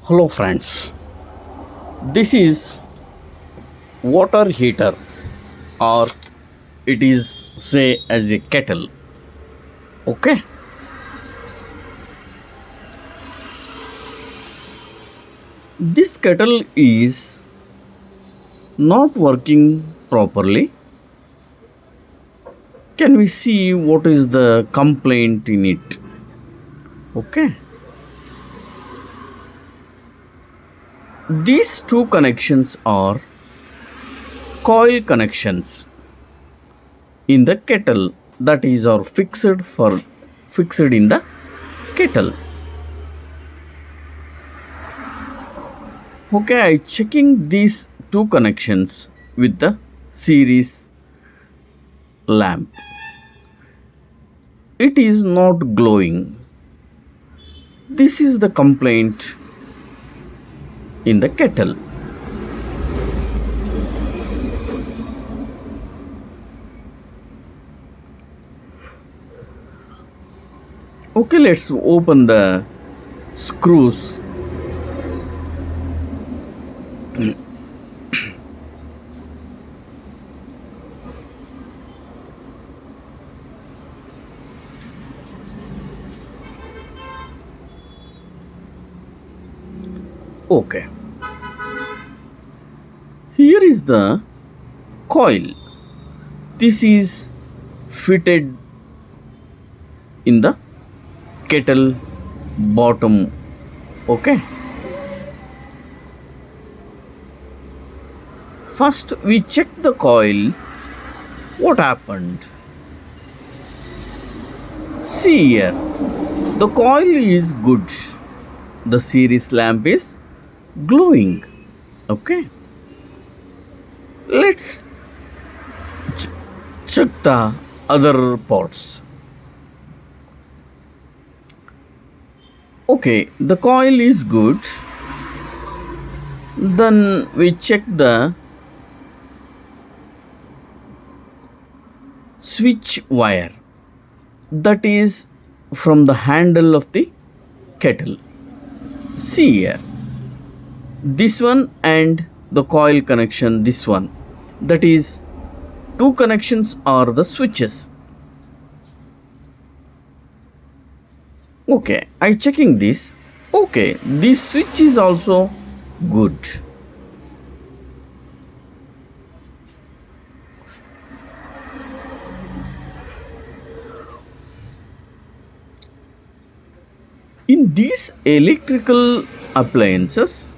Hello friends, this is water heater or it is say as a kettle. Okay, this kettle is not working properly. Can we see what is the complaint in it? Okay, these two connections are coil connections in the kettle, that is are fixed in the kettle. Okay, I checking these two connections with the series lamp. It is not glowing. This is the complaint in the kettle. Okay, let's open the screws. Okay, here is the coil. This is fitted in the kettle bottom. Okay, first we check the coil. What happened? See here, the coil is good. The series lamp is glowing. Okay, let's check the other parts. Okay, the coil is good. Then we check the switch wire, that is from the handle of the kettle. See here, this one and the coil connection, this one, that is two connections are the switches. Okay, I checking this. Okay, this switch is also good. In these electrical appliances,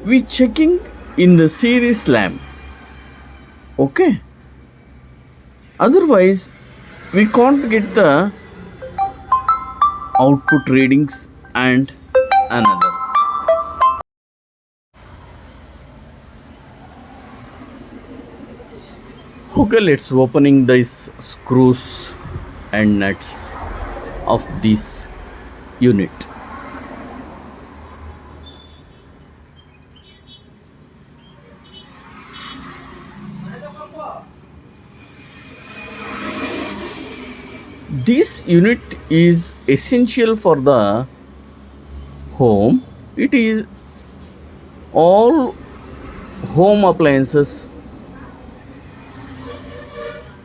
we checking in the series lamp. Okay, otherwise we can't get the output readings and another. Okay, let's opening these screws and nuts of this unit. This unit is essential for the home. It is all home appliances,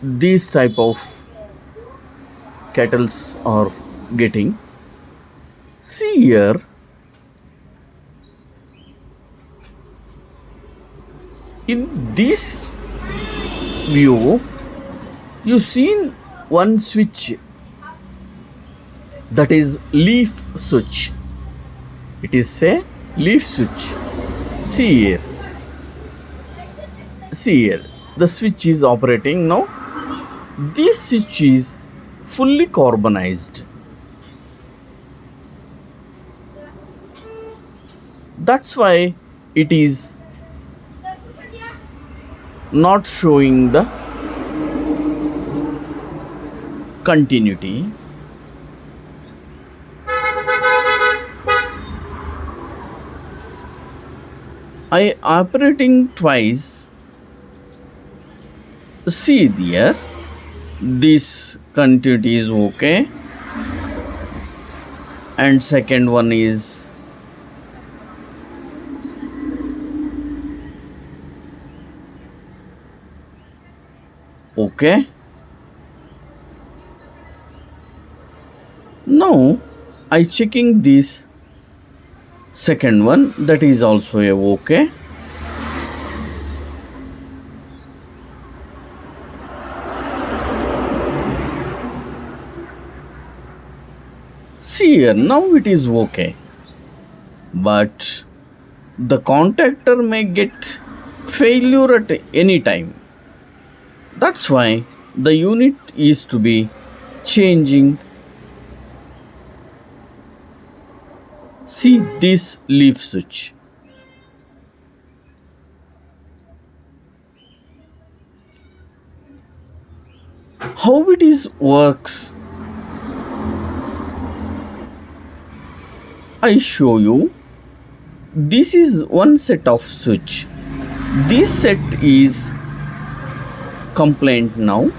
these type of kettles are getting. See here, in this view you seen one switch, that is leaf switch. It is a leaf switch. See here, the switch is operating now. This switch is fully carbonized. That's why it is not showing the continuity. I operating twice. See there, this continuity is okay, and second one is Okay. Now I checking this second one, that is also a okay. See here, now it is okay. But the contactor may get failure at any time. That's why the unit is to be changing. See this leaf switch. How it is works, I show you. This is one set of switch. This set is complaint now.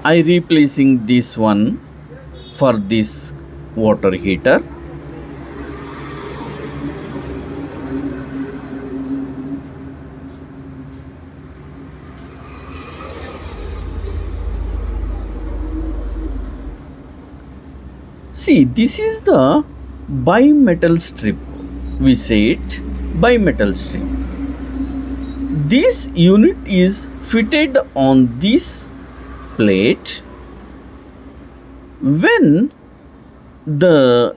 I replacing this one for this water heater. See, this is the bimetal strip. We say it bimetal strip. This unit is fitted on this plate. When the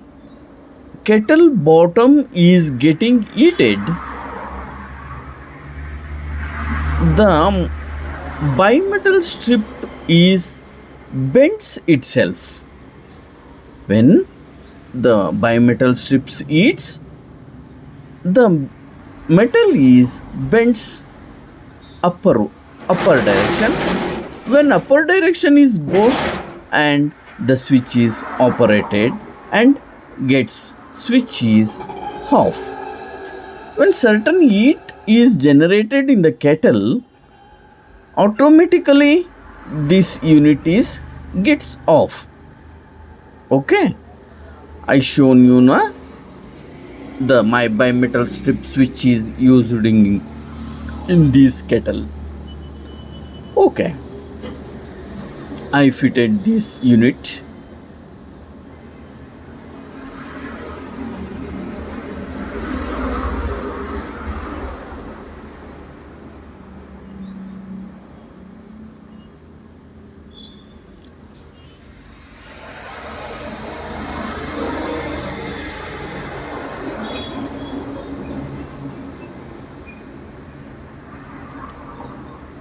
kettle bottom is getting heated, the bimetal strip is bends itself. When the bimetal strips heats, the metal is bends upper direction. When upper direction is goes, and the switch is operated and gets switch is off. When certain heat is generated in the kettle, automatically this unit is gets off. Okay, I shown you now the my bimetal strip switch is used in this kettle. Okay, I fitted this unit.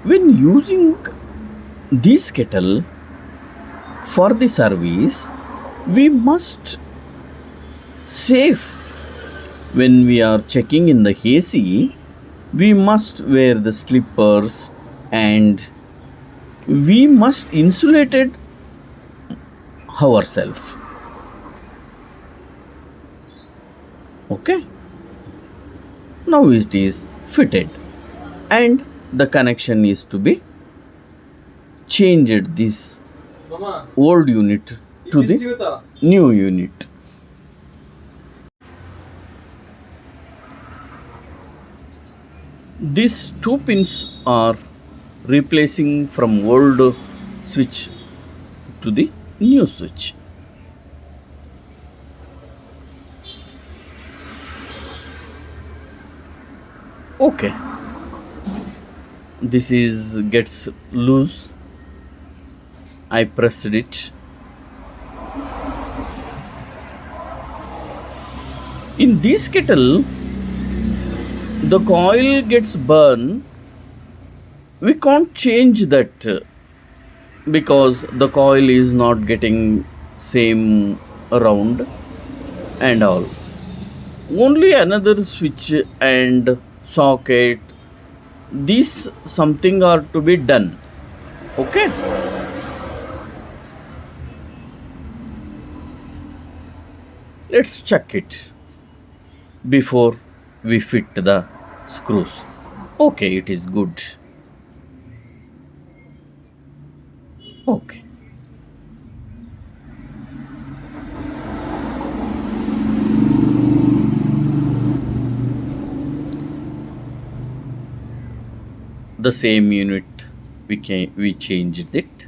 When using this kettle for the service, we must safe. When we are checking in the AC, we must wear the slippers and we must insulated ourselves. Okay, now it is fitted and the connection is to be changed this old unit to the new unit. These two pins are replacing from old switch to the new switch. Okay, this is gets loose. I pressed it. In this kettle, the coil gets burned. We can't change that because the coil is not getting same around and all. Only another switch and socket, these something are to be done. Okay, let's check it before we fit the screws. Okay, it is good. Okay, the same unit we changed it.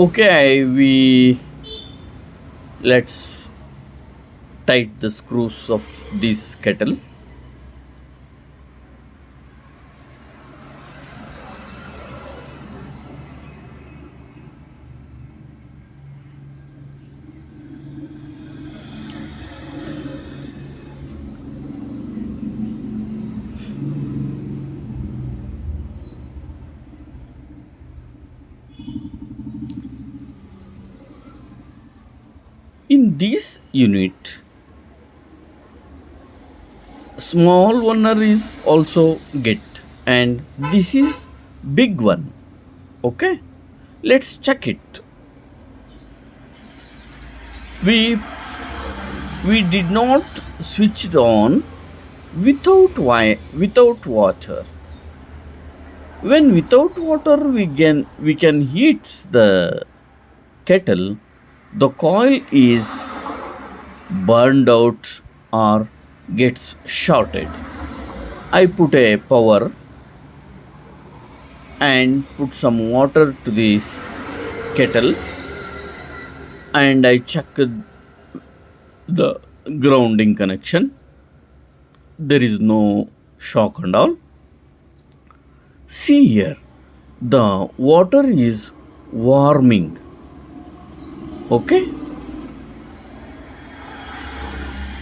Okay, we let's tight the screws of this kettle. In this unit, small one is also get, and this is big one. Okay, let's check it. We did not switch it on without water. When without water we can heat the kettle, the coil is burned out or gets shorted. I put a power and put some water to this kettle, and I checked the grounding connection. There is no shock and all. See here, the water is warming. Okay,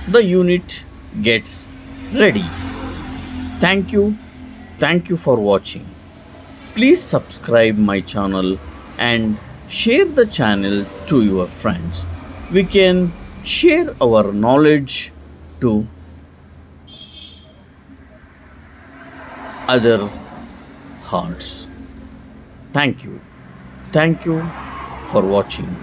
the unit gets ready. Thank you. Thank you for watching. Please subscribe my channel and share the channel to your friends. We can share our knowledge to other hearts. Thank you. Thank you for watching.